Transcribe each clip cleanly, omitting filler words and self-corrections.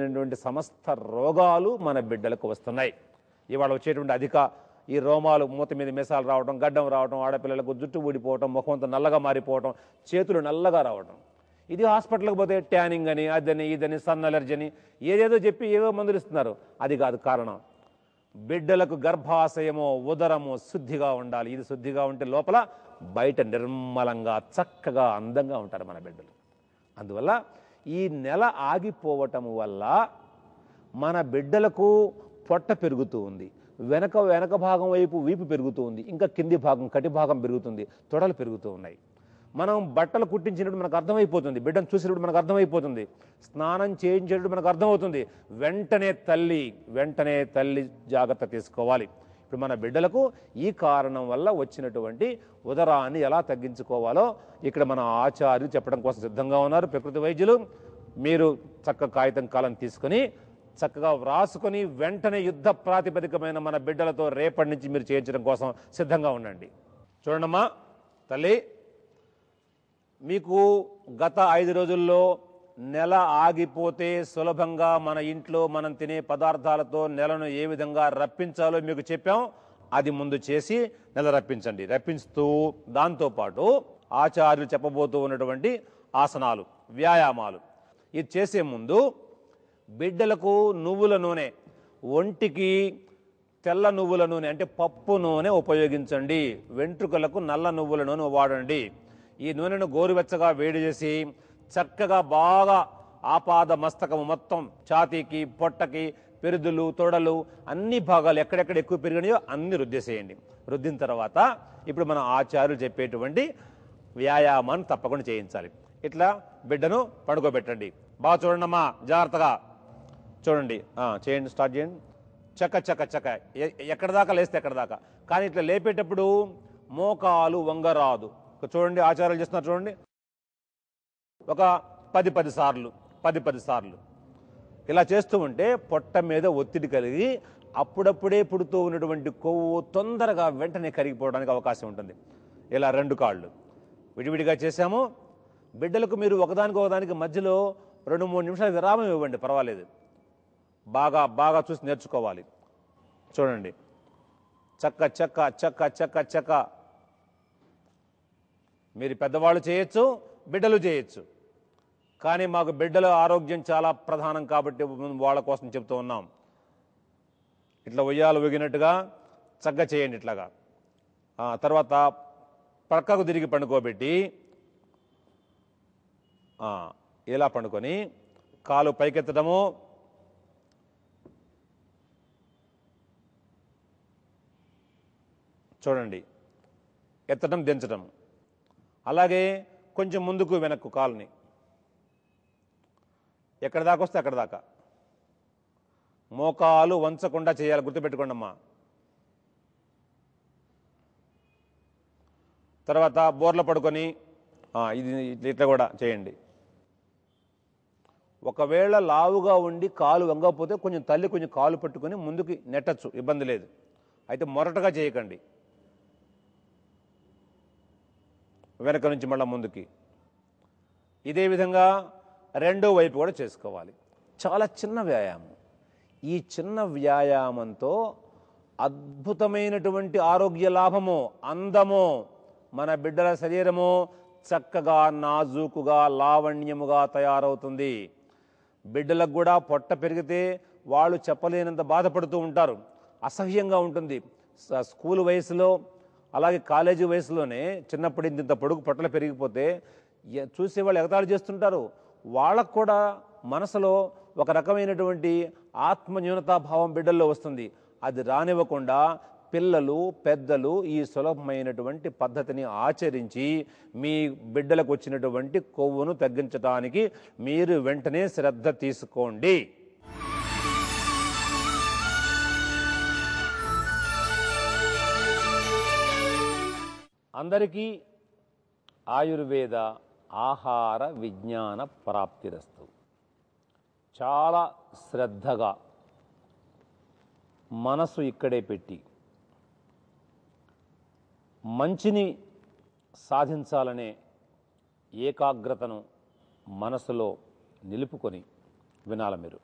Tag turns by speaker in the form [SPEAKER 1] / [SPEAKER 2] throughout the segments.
[SPEAKER 1] లేనటువంటి సమస్త రోగాలు మన బిడ్డలకు వస్తున్నాయి. ఇవాళ వచ్చేటువంటి ఈ రోమాలు, మూత మీద మీసాలు రావడం, గడ్డం రావడం, ఆడపిల్లలకు జుట్టు ఊడిపోవటం, ముఖంతో నల్లగా మారిపోవటం, చేతులు నల్లగా రావడం, ఇది హాస్పిటల్కి పోతే ట్యానింగ్ అని, అదని ఇదని, సన్ అలర్జీ అని ఏదేదో చెప్పి ఏవో మందులు ఇస్తున్నారు. అది కాదు కారణం. బిడ్డలకు గర్భాశయమో ఉదరము శుద్ధిగా ఉండాలి. ఇది శుద్ధిగా ఉంటే లోపల బయట నిర్మలంగా చక్కగా అందంగా ఉంటారు మన బిడ్డలు. అందువల్ల ఈ నెల ఆగిపోవటం వల్ల మన బిడ్డలకు పొట్ట పెరుగుతూ ఉంది, వెనక భాగం వైపు వీపు పెరుగుతూ ఉంది, ఇంకా కింది భాగం కటి భాగం పెరుగుతుంది, తొడలు పెరుగుతూ ఉన్నాయి. మనం బట్టలు కుట్టించినప్పుడు మనకు అర్థమైపోతుంది, బిడ్డను చూసినప్పుడు మనకు అర్థమైపోతుంది, స్నానం చేయించేటప్పుడు మనకు అర్థమవుతుంది. వెంటనే తల్లి జాగ్రత్త తీసుకోవాలి. ఇప్పుడు మన బిడ్డలకు ఈ కారణం వల్ల వచ్చినటువంటి ఉదరాన్ని ఎలా తగ్గించుకోవాలో ఇక్కడ మన ఆచార్యులు చెప్పడం కోసం సిద్ధంగా ఉన్నారు. ప్రకృతి వైద్యులు. మీరు చక్క కాగితం కాలం తీసుకొని చక్కగా వ్రాసుకొని వెంటనే యుద్ధ ప్రాతిపదికమైన మన బిడ్డలతో రేపటి నుంచి మీరు చేయించడం కోసం సిద్ధంగా ఉండండి. చూడండమ్మా తల్లి, మీకు గత 5 రోజుల్లో నెల ఆగిపోతే సులభంగా మన ఇంట్లో మనం తినే పదార్థాలతో నెలను ఏ విధంగా రప్పించాలో మీకు చెప్పాం. అది ముందు చేసి నెల రప్పించండి. రప్పిస్తూ దాంతోపాటు ఆచార్యులు చెప్పబోతూ ఉన్నటువంటి ఆసనాలు, వ్యాయామాలు ఇది చేసే ముందు బిడ్డలకు నువ్వుల నూనె, ఒంటికి తెల్ల నువ్వుల నూనె అంటే పప్పు నూనె ఉపయోగించండి. వెంట్రుకలకు నల్ల నువ్వుల నూనె వాడండి. ఈ నూనెను గోరువెచ్చగా వేడి చేసి చక్కగా బాగా ఆపాద మస్తకము మొత్తం, ఛాతీకి, పొట్టకి, పెరుదులు, తొడలు అన్ని భాగాలు ఎక్కడెక్కడ ఎక్కువ పెరిగినాయో అన్ని రుద్దేసేయండి. రుద్దిన తర్వాత ఇప్పుడు మన ఆచార్యులు చెప్పేటువంటి వ్యాయామాన్ని తప్పకుండా చేయించాలి. ఇట్లా బిడ్డను పడుకోబెట్టండి. బాగా చూడండమ్మా, జాగ్రత్తగా చూడండి. చేయండి, స్టార్ట్ చేయండి. చక్క ఎక్కడ దాకా లేస్తే ఎక్కడ దాకా. కానీ ఇట్లా లేపేటప్పుడు మోకాలు వంగరాదు. చూడండి, ఆచారాలు చేస్తున్నారు చూడండి. ఒక 10 సార్లు ఇలా చేస్తూ ఉంటే పొట్ట మీద ఒత్తిడి కలిగి అప్పుడప్పుడే పుడుతూ ఉన్నటువంటి కొవ్వు తొందరగా వెంటనే కరిగిపోవడానికి అవకాశం ఉంటుంది. ఇలా 2 కాళ్ళు విడివిడిగా చేశాము. బిడ్డలకు మీరు ఒకదానికి మధ్యలో 2-3 నిమిషాలు విరామం ఇవ్వండి, పర్వాలేదు. బాగా చూసి నేర్చుకోవాలి. చూడండి, చక్క మీరు పెద్దవాళ్ళు చేయొచ్చు, బిడ్డలు చేయొచ్చు. కానీ మాకు బిడ్డల ఆరోగ్యం చాలా ప్రధానం కాబట్టి వాళ్ళ కోసం చెప్తూ ఉన్నాం. ఇట్లా ఉయ్యాలు ఊగినట్టుగా చక్కగా చేయండి. ఇట్లాగా తర్వాత పక్కకు తిరిగి పండుకోబెట్టి ఇలా పండుకొని కాలు పైకెత్తడము, చూడండి, ఎత్తడం, దించడం. అలాగే కొంచెం ముందుకు వెనక్కు కాలుని ఎక్కడ దాకా వస్తే అక్కడ దాకా. మోకాలు వంచకుండా చేయాలి, గుర్తుపెట్టుకోండి అమ్మా. తర్వాత బోర్ల పడుకొని ఇది ఇట్లా కూడా చేయండి. ఒకవేళ లావుగా ఉండి కాలు వంగకపోతే కొంచెం కాలు పట్టుకొని ముందుకి నెట్టచ్చు, ఇబ్బంది లేదు. అయితే మొరటగా చేయకండి. వెనక నుంచి మళ్ళీ ముందుకి. ఇదే విధంగా రెండో వైపు కూడా చేసుకోవాలి. చాలా చిన్న వ్యాయామం. ఈ చిన్న వ్యాయామంతో అద్భుతమైనటువంటి ఆరోగ్య లాభము, అందము, మన బిడ్డల శరీరము చక్కగా నాజూకుగా లావణ్యముగా తయారవుతుంది. బిడ్డలకు కూడా పొట్ట పెరిగితే వాళ్ళు చెప్పలేనంత బాధపడుతూ ఉంటారు, అసహ్యంగా ఉంటుంది. స్కూల్ వయసులో అలాగే కాలేజీ వయసులోనే చిన్నప్పటి ఇంత పొడుగు పొట్టలు పెరిగిపోతే చూసేవాళ్ళు ఎగతాళి చేస్తుంటారు. వాళ్ళకు కూడా మనసులో ఒక రకమైనటువంటి ఆత్మన్యూనతాభావం బిడ్డల్లో వస్తుంది. అది రానివ్వకుండా పిల్లలు, పెద్దలు ఈ సులభమైనటువంటి పద్ధతిని ఆచరించి మీ బిడ్డలకు వచ్చినటువంటి కొవ్వును తగ్గించడానికి మీరు వెంటనే శ్రద్ధ తీసుకోండి. అందరికీ ఆయుర్వేద ఆహార విజ్ఞాన ప్రాప్తిరస్తు. చాలా శ్రద్ధగా మనసు ఇక్కడే పెట్టి మంచిని సాధించాలనే ఏకాగ్రతను మనసులో నిలుపుకొని వినాలి మీరు.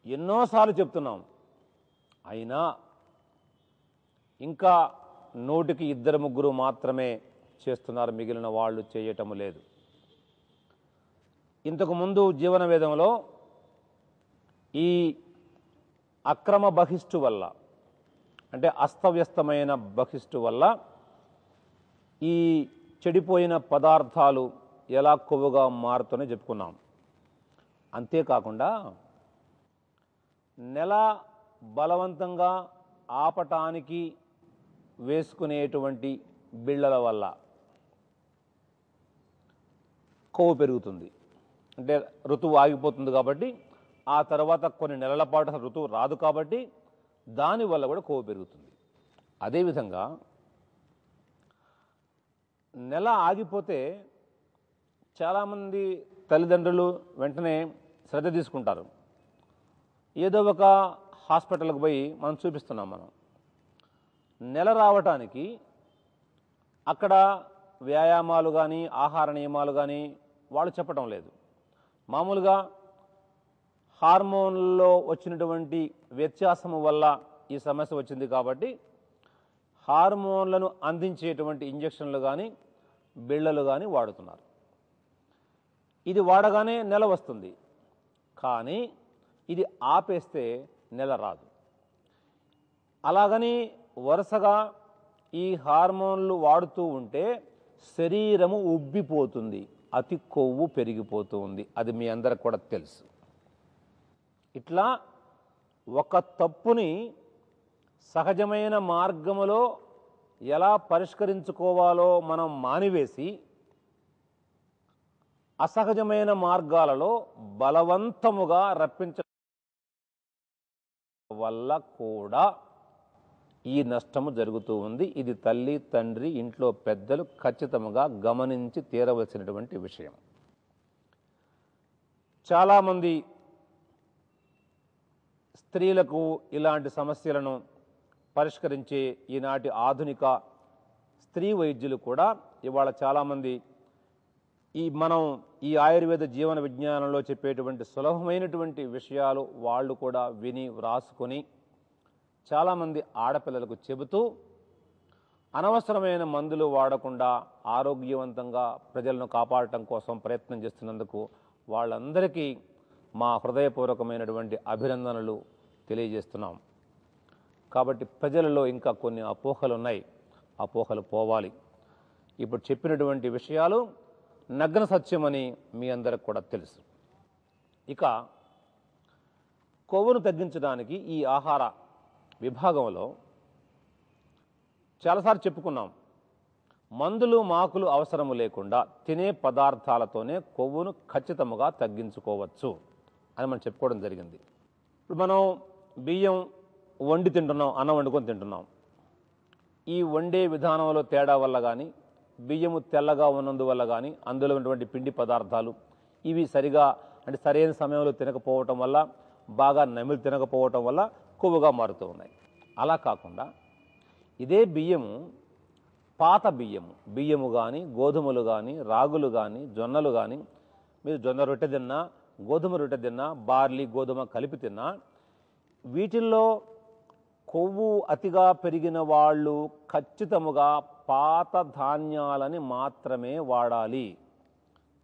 [SPEAKER 1] ఎన్నోసార్లు చెప్తున్నాం, అయినా ఇంకా 100కి 2-3 మాత్రమే చేస్తున్నారు, మిగిలిన వాళ్ళు చేయటం లేదు. ఇంతకుముందు జీవన వేదంలో ఈ అక్రమ బహిష్టు వల్ల, అంటే అస్తవ్యస్తమైన బహిష్టు వల్ల ఈ చెడిపోయిన పదార్థాలు ఎలా కొవ్వుగా మారుతూనే చెప్పుకున్నాం. అంతేకాకుండా నెల బలవంతంగా ఆపటానికి వేసుకునేటువంటి బిళ్ళల వల్ల కొవ్వు పెరుగుతుంది. అంటే ఋతువు ఆగిపోతుంది కాబట్టి, ఆ తర్వాత కొన్ని నెలల పాటు ఋతువు రాదు కాబట్టి దానివల్ల కూడా కొవ్వు పెరుగుతుంది. అదేవిధంగా నెల ఆగిపోతే చాలామంది తల్లిదండ్రులు వెంటనే శ్రద్ధ తీసుకుంటారు. ఏదో ఒక హాస్పిటల్కి పోయి మనం చూపిస్తున్నాం. మనం నెల రావటానికి అక్కడ వ్యాయామాలు కానీ ఆహార నియమాలు కానీ వాళ్ళు చెప్పటం లేదు. మామూలుగా హార్మోన్లలో వచ్చినటువంటి వ్యత్యాసము వల్ల ఈ సమస్య వచ్చింది కాబట్టి హార్మోన్లను అందించేటువంటి ఇంజెక్షన్లు కానీ బిళ్ళలు కానీ వాడుతున్నారు. ఇది వాడగానే నెల వస్తుంది, కానీ ఇది ఆపేస్తే నెల రాదు. అలాగని వరుసగా ఈ హార్మోన్లు వాడుతూ ఉంటే శరీరము ఉబ్బిపోతుంది, అతి కొవ్వు పెరిగిపోతూ ఉంది. అది మీ అందరికి కూడా తెలుసు. ఇట్లా ఒక తప్పుని సహజమైన మార్గములో ఎలా పరిష్కరించుకోవాలో మనం మానివేసి అసహజమైన మార్గాలలో బలవంతముగా రప్పించడం వల్ల కూడా ఈ నష్టము జరుగుతూ ఉంది. ఇది తల్లి తండ్రి ఇంట్లో పెద్దలు ఖచ్చితంగా గమనించి తీరవలసినటువంటి విషయం. చాలామంది స్త్రీలకు ఇలాంటి సమస్యలను పరిష్కరించే ఈనాటి ఆధునిక స్త్రీ వైద్యులు కూడా ఇవాళ చాలామంది మనం ఈ ఆయుర్వేద జీవన విజ్ఞానంలో చెప్పేటువంటి సులభమైనటువంటి విషయాలు వాళ్ళు కూడా విని వ్రాసుకొని చాలామంది ఆడపిల్లలకు చెబుతూ అనవసరమైన మందులు వాడకుండా ఆరోగ్యవంతంగా ప్రజలను కాపాడటం కోసం ప్రయత్నం చేస్తున్నందుకు వాళ్ళందరికీ మా హృదయపూర్వకమైనటువంటి అభినందనలు తెలియజేస్తున్నాం. కాబట్టి ప్రజలలో ఇంకా కొన్ని అపోహలు ఉన్నాయి, అపోహలు పోవాలి. ఇప్పుడు చెప్పినటువంటి విషయాలు నగ్న సత్యమని మీ అందరికి కూడా తెలుసు. ఇక కొవ్వును తగ్గించడానికి ఈ ఆహార విభాగంలో చాలాసార్లు చెప్పుకున్నాం, మందులు మాకులు అవసరము లేకుండా తినే పదార్థాలతోనే కొవ్వును ఖచ్చితంగా తగ్గించుకోవచ్చు అని మనం చెప్పుకోవడం జరిగింది. ఇప్పుడు మనం బియ్యం వండి తింటున్నాం, అన్నం వండుకొని తింటున్నాం. ఈ వండే విధానంలో తేడా వల్ల కానీ, బియ్యము తెల్లగా ఉన్నందువల్ల కానీ, అందులో ఉన్నటువంటి పిండి పదార్థాలు ఇవి సరిగా అంటే సరైన సమయంలో తినకపోవటం వల్ల, బాగా నమిలి తినకపోవటం వల్ల కొవ్వుగా మారుతూ ఉన్నాయి. అలా కాకుండా ఇదే బియ్యము పాత బియ్యము కానీ, గోధుమలు కానీ, రాగులు కానీ, జొన్నలు కానీ, మీరు జొన్న రొట్టె తిన్నా, గోధుమ రొట్టె తిన్నా, బార్లీ గోధుమ కలిపి తిన్నా, వీటిల్లో కొవ్వు అతిగా పెరిగిన వాళ్ళు ఖచ్చితముగా పాత ధాన్యాలని మాత్రమే వాడాలి,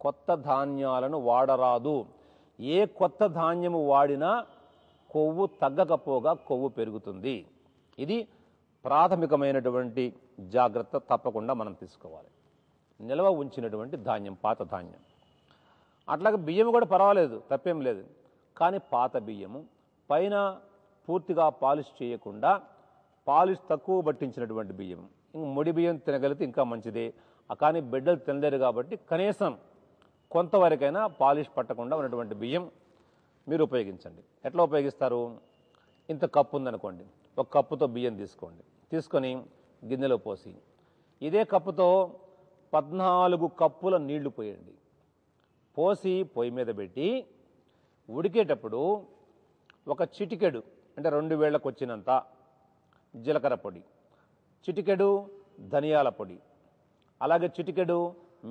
[SPEAKER 1] కొత్త ధాన్యాలను వాడరాదు. ఏ కొత్త ధాన్యము వాడినా కొవ్వు తగ్గకపోగా కొవ్వు పెరుగుతుంది. ఇది ప్రాథమికమైనటువంటి జాగ్రత్త తప్పకుండా మనం తీసుకోవాలి. నిల్వ ఉంచినటువంటి ధాన్యం పాత ధాన్యం. అట్లాగే బియ్యం కూడా పర్వాలేదు, తప్పేం లేదు. కానీ పాత బియ్యము పైన పూర్తిగా పాలిష్ చేయకుండా పాలిష్ తక్కువ పట్టించినటువంటి బియ్యం, ఇంక ముడి బియ్యం తినగలిగితే ఇంకా మంచిదే. కానీ బిడ్డలు తినలేరు కాబట్టి కనీసం కొంతవరకైనా పాలిష్ పట్టకుండా ఉన్నటువంటి బియ్యం మీరు ఉపయోగించండి. ఎట్లా ఉపయోగిస్తారు? ఇంత కప్పు ఉందనుకోండి, ఒక కప్పుతో బియ్యం తీసుకోండి, తీసుకొని గిన్నెలో పోసి ఇదే కప్పుతో 14 కప్పుల నీళ్లు పోయండి. పోసి పొయ్యి మీద పెట్టి ఉడికేటప్పుడు ఒక చిటికెడు అంటే 2 వేళ్లకు వచ్చినంత జీలకర్ర పొడి, చిటికెడు ధనియాల పొడి, అలాగే చిటికెడు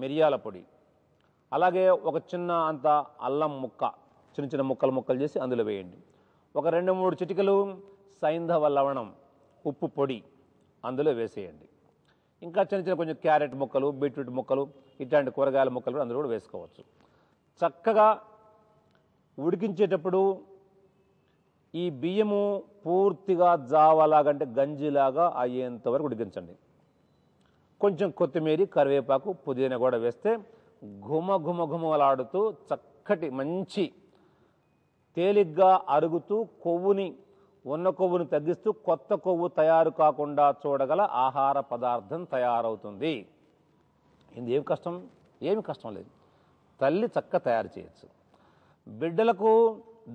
[SPEAKER 1] మిరియాల పొడి, అలాగే ఒక చిన్న అంత అల్లం ముక్క చిన్న చిన్న ముక్కలు చేసి అందులో వేయండి. ఒక 2-3 చిటికలు సైంధవ లవణం ఉప్పు పొడి అందులో వేసేయండి. ఇంకా చిన్న చిన్న కొంచెం క్యారెట్ ముక్కలు, బీట్రూట్ ముక్కలు, ఇట్లాంటి కూరగాయల ముక్కలు కూడా అందులో కూడా వేసుకోవచ్చు. చక్కగా ఉడికించేటప్పుడు ఈ బియ్యము పూర్తిగా జావలాగంటే గంజిలాగా అయ్యేంత వరకు ఉడికించండి. కొంచెం కొత్తిమీర, కరివేపాకు, పుదీనా కూడా వేస్తే ఘుమఘుమఘుమలాడుతూ చక్కటి మంచి తేలిగ్గా అరుగుతూ ఉన్న కొవ్వుని తగ్గిస్తూ కొత్త కొవ్వు తయారు కాకుండా చూడగల ఆహార పదార్థం తయారవుతుంది. ఇది ఏమి కష్టం లేదు. తల్లి చక్కగా తయారు చేయొచ్చు. బిడ్డలకు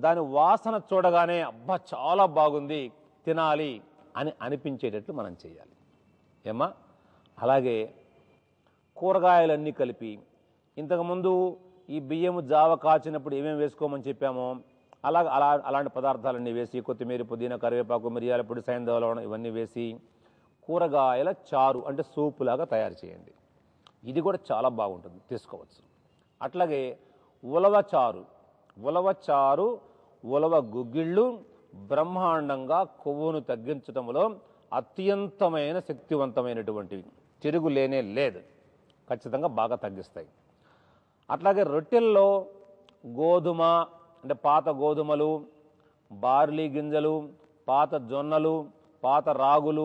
[SPEAKER 1] దాని వాసన చూడగానే అబ్బా చాలా బాగుంది తినాలి అని అనిపించేటట్లు మనం చేయాలి. ఏమా అలాగే కూరగాయలన్నీ కలిపి ఇంతకుముందు ఈ బియ్యము జావ కాచినప్పుడు ఏమేమి వేసుకోమని చెప్పామో అలాంటి పదార్థాలన్నీ వేసి కొత్తిమీర, పుదీనా, కరివేపాకు, మిరియాల పొడి, సైంధవ లవణం ఇవన్నీ వేసి కూరగాయల చారు అంటే సూపులాగా తయారు చేయండి. ఇది కూడా చాలా బాగుంటుంది, తీసుకోవచ్చు. అట్లాగే ఉలవ గుగ్గిళ్ళు బ్రహ్మాండంగా కొవ్వును తగ్గించడంలో అత్యంతమైన శక్తివంతమైనటువంటివి, తిరుగులేనే లేదు, ఖచ్చితంగా బాగా తగ్గిస్తాయి. అట్లాగే రొట్టెల్లో గోధుమ అంటే పాత గోధుమలు, బార్లీ గింజలు, పాత జొన్నలు, పాత రాగులు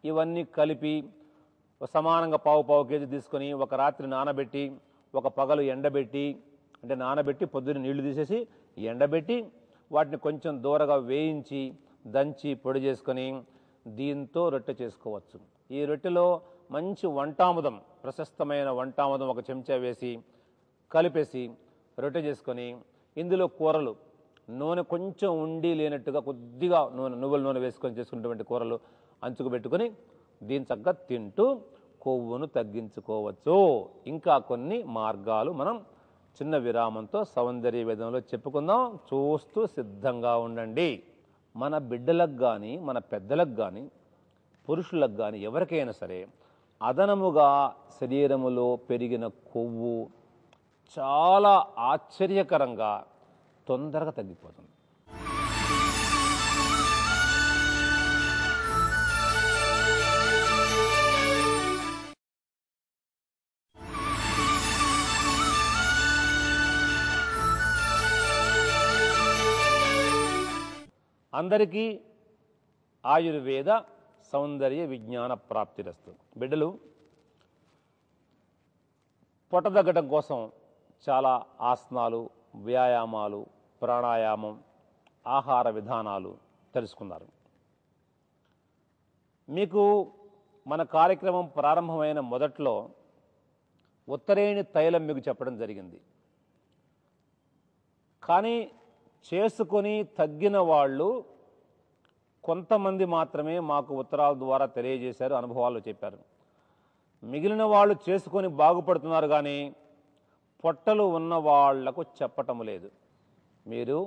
[SPEAKER 1] ఇవన్నీ కలిపి సమానంగా పావు కేజీ తీసుకొని ఒక రాత్రి నానబెట్టి ఒక పగలు ఎండబెట్టి, అంటే నానబెట్టి పొద్దున్న నీళ్లు తీసేసి ఎండబెట్టి వాటిని కొంచెం దూరగా వేయించి దంచి పొడి చేసుకొని దీంతో రొట్టె చేసుకోవచ్చు. ఈ రొట్టెలో మంచి వంటాముదం, ప్రశస్తమైన వంటాముదం ఒక చెంచా వేసి కలిపేసి రొట్టె చేసుకొని ఇందులో కూరలు నూనె కొంచెం ఉండి లేనట్టుగా కొద్దిగా నువ్వుల నూనె వేసుకొని చేసుకున్నటువంటి కూరలు అంచుకు పెట్టుకొని దీని చక్కగా తింటూ కొవ్వును తగ్గించుకోవచ్చు. ఇంకా కొన్ని మార్గాలు మనం చిన్న విరామంతో సౌందర్య వేదంలో చెప్పుకుందాం. చూస్తూ సిద్ధంగా ఉండండి. మన బిడ్డలకు కానీ మన పెద్దలకు కానీ పురుషులకు కానీ ఎవరికైనా సరే అదనముగా శరీరములో పెరిగిన కొవ్వు చాలా ఆశ్చర్యకరంగా తొందరగా తగ్గిపోతుంది. అందరికీ ఆయుర్వేద సౌందర్య విజ్ఞాన ప్రాప్తిరస్తు. బిడ్డలు పొట్టదగ్గటం కోసం చాలా ఆసనాలు, వ్యాయామాలు, ప్రాణాయామం, ఆహార విధానాలు తెలుసుకున్నారు. మీకు మన కార్యక్రమం ప్రారంభమైన మొదట్లో ఉత్తరేణి తైలం మీకు చెప్పడం జరిగింది. కానీ చేసుకొని తగ్గిన వాళ్ళు కొంతమంది మాత్రమే మాకు ఉత్తరాల ద్వారా తెలియజేశారు, అనుభవాలు చెప్పారు. మిగిలిన వాళ్ళు చేసుకొని బాగుపడుతున్నారు, కానీ పొట్టలు ఉన్న వాళ్లకు చెప్పటం లేదు. మీరు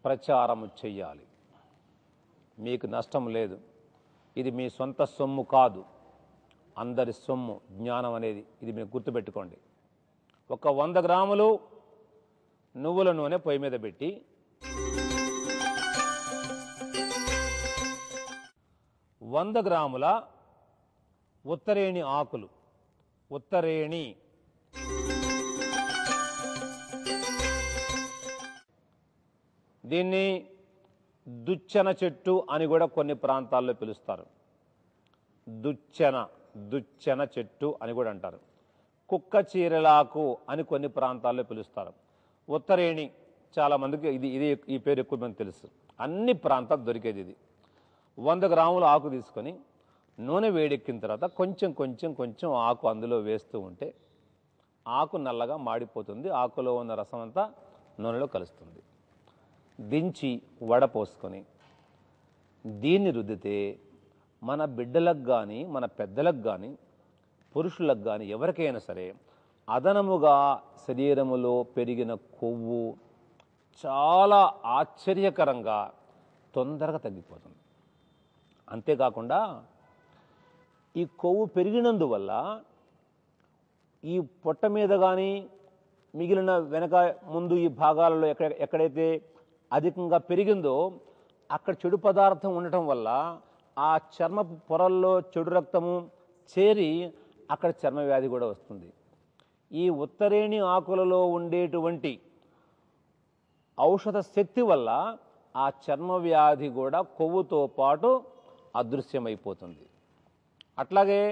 [SPEAKER 1] ప్రచారము చెయ్యాలి, మీకు నష్టం లేదు. ఇది మీ సొంత సొమ్ము కాదు, అందరి సొమ్ము జ్ఞానం అనేది. ఇది మీరు గుర్తుపెట్టుకోండి. ఒక 100 గ్రాములు నువ్వుల నూనె పొయ్యి మీద పెట్టి 100 గ్రాముల ఉత్తరేణి ఆకులు, ఉత్తరేణి దీన్ని దుచ్చన చెట్టు అని కూడా కొన్ని ప్రాంతాల్లో పిలుస్తారు. దుచ్చన చెట్టు అని కూడా అంటారు. కుక్క చీరలాకు అని కొన్ని ప్రాంతాల్లో పిలుస్తారు. ఉత్తరేణి చాలామందికి ఈ పేరు ఎక్కువ మంది తెలుసు. అన్ని ప్రాంతాలు దొరికేది ఇది. 100 గ్రాముల ఆకు తీసుకొని నూనె వేడెక్కిన తర్వాత కొంచెం ఆకు అందులో వేస్తూ ఉంటే ఆకు నల్లగా మాడిపోతుంది. ఆకులో ఉన్న రసం అంతా నూనెలో కలుస్తుంది. దించి వడపోసుకొని దీన్ని రుద్దితే మన బిడ్డలకు కానీ మన పెద్దలకు కానీ పురుషులకు కానీ ఎవరికైనా సరే అదనముగా శరీరములో పెరిగిన కొవ్వు చాలా ఆశ్చర్యకరంగా తొందరగా తగ్గిపోతుంది. అంతేకాకుండా ఈ కొవ్వు పెరిగినందువల్ల ఈ పొట్ట మీద కానీ మిగిలిన వెనక ముందు ఈ భాగాలలో ఎక్కడైతే అధికంగా పెరిగిందో అక్కడ చెడు పదార్థం ఉండటం వల్ల ఆ చర్మపు పొరల్లో చెడు రక్తము చేరి అక్కడ చర్మ వ్యాధి కూడా వస్తుంది. ఈ ఉత్తరేణి ఆకులలో ఉండేటువంటి ఔషధ శక్తి వల్ల ఆ చర్మ వ్యాధి కూడా కొవ్వుతో పాటు అదృశ్యమైపోతుంది. అట్లాగే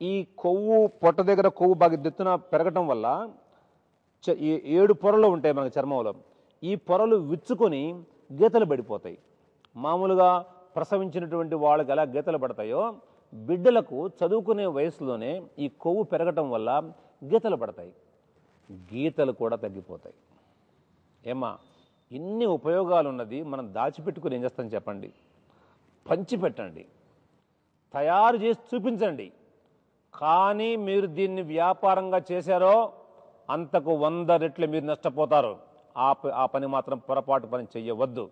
[SPEAKER 1] ఈ కొవ్వు పొట్ట దగ్గర కొవ్వు బాగా ఎత్తున పెరగటం వల్ల ఈ 7 పొరలు ఉంటాయి మనకి చర్మంలో. ఈ పొరలు విచ్చుకొని గీతలు పడిపోతాయి. మామూలుగా ప్రసవించినటువంటి వాళ్ళకి ఎలా గీతలు పడతాయో బిడ్డలకు చదువుకునే వయసులోనే ఈ కొవ్వు పెరగటం వల్ల గీతలు పడతాయి. గీతలు కూడా తగ్గిపోతాయి. ఏమా ఇన్ని ఉపయోగాలు ఉన్నది మనం దాచిపెట్టుకుని ఏం చేస్తాం చెప్పండి? పంచిపెట్టండి, తయారు చేసి చూపించండి. కానీ మీరు దీన్ని వ్యాపారంగా చేశారో అంతకు 100 రెట్లు మీరు నష్టపోతారు. ఆ పని మాత్రం పొరపాటు పని చెయ్యవద్దు.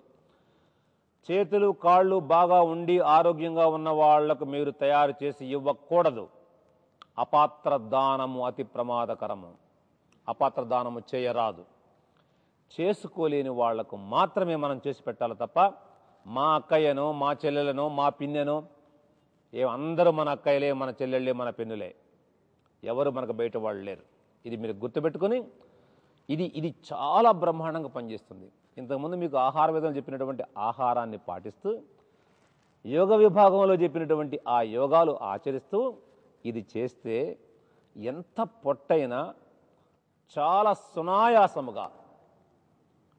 [SPEAKER 1] చేతులు కాళ్ళు బాగా ఉండి ఆరోగ్యంగా ఉన్న వాళ్లకు మీరు తయారు చేసి ఇవ్వకూడదు. అపాత్ర దానము అతి ప్రమాదకరము. అపాత్ర దానము చేయరాదు. చేసుకోలేని వాళ్లకు మాత్రమే మనం చేసి పెట్టాలి తప్ప మా అక్కయ్యనో మా చెల్లెలనో మా పిన్నెనో అందరూ మన అక్కయ్యలే మన చెల్లెళ్ళే మన పిన్నులే, ఎవరు మనకు బయట వాళ్ళు లేరు. ఇది మీరు గుర్తుపెట్టుకొని ఇది చాలా బ్రహ్మాండంగా పనిచేస్తుంది. ఇంతకుముందు మీకు ఆహార విధానం చెప్పినటువంటి ఆహారాన్ని పాటిస్తూ యోగ విభాగంలో చెప్పినటువంటి ఆ యోగాలు ఆచరిస్తూ ఇది చేస్తే ఎంత పొట్టైనా చాలా సునాయాసముగా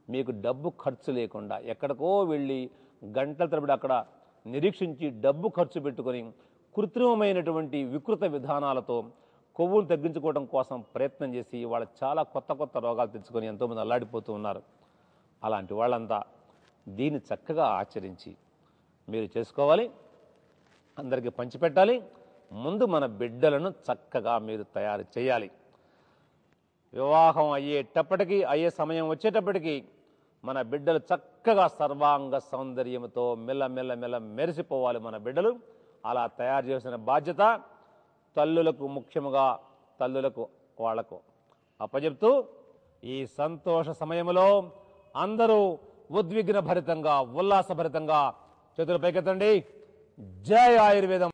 [SPEAKER 1] మీకు డబ్బు ఖర్చు లేకుండా ఎక్కడికో వెళ్ళి గంటల తరబడి అక్కడ నిరీక్షించి డబ్బు ఖర్చు పెట్టుకొని కృత్రిమమైనటువంటి వికృత విధానాలతో కొవ్వును తగ్గించుకోవడం కోసం ప్రయత్నం చేసి వాళ్ళు చాలా కొత్త కొత్త రోగాలు తెచ్చుకొని ఎంతోమంది అల్లాడిపోతూ ఉన్నారు. అలాంటి వాళ్ళంతా దీన్ని చక్కగా ఆచరించి మీరు చేసుకోవాలి, అందరికీ పంచిపెట్టాలి. ముందు మన బిడ్డలను చక్కగా మీరు తయారు చేయాలి. వివాహం అయ్యే సమయం వచ్చేటప్పటికీ మన బిడ్డలు చక్కగా సర్వాంగ సౌందర్యంతో మెల్ల మెరిసిపోవాలి మన బిడ్డలు. అలా తయారు చేసిన బాధ్యత తల్లులకు, ముఖ్యంగా తల్లులకు వాళ్లకు అప్పచెప్తూ ఈ సంతోష సమయంలో అందరూ ఉద్విగ్న భరితంగా ఉల్లాసభరితంగా చేతులు పైకెత్తండి. జై ఆయుర్వేదం.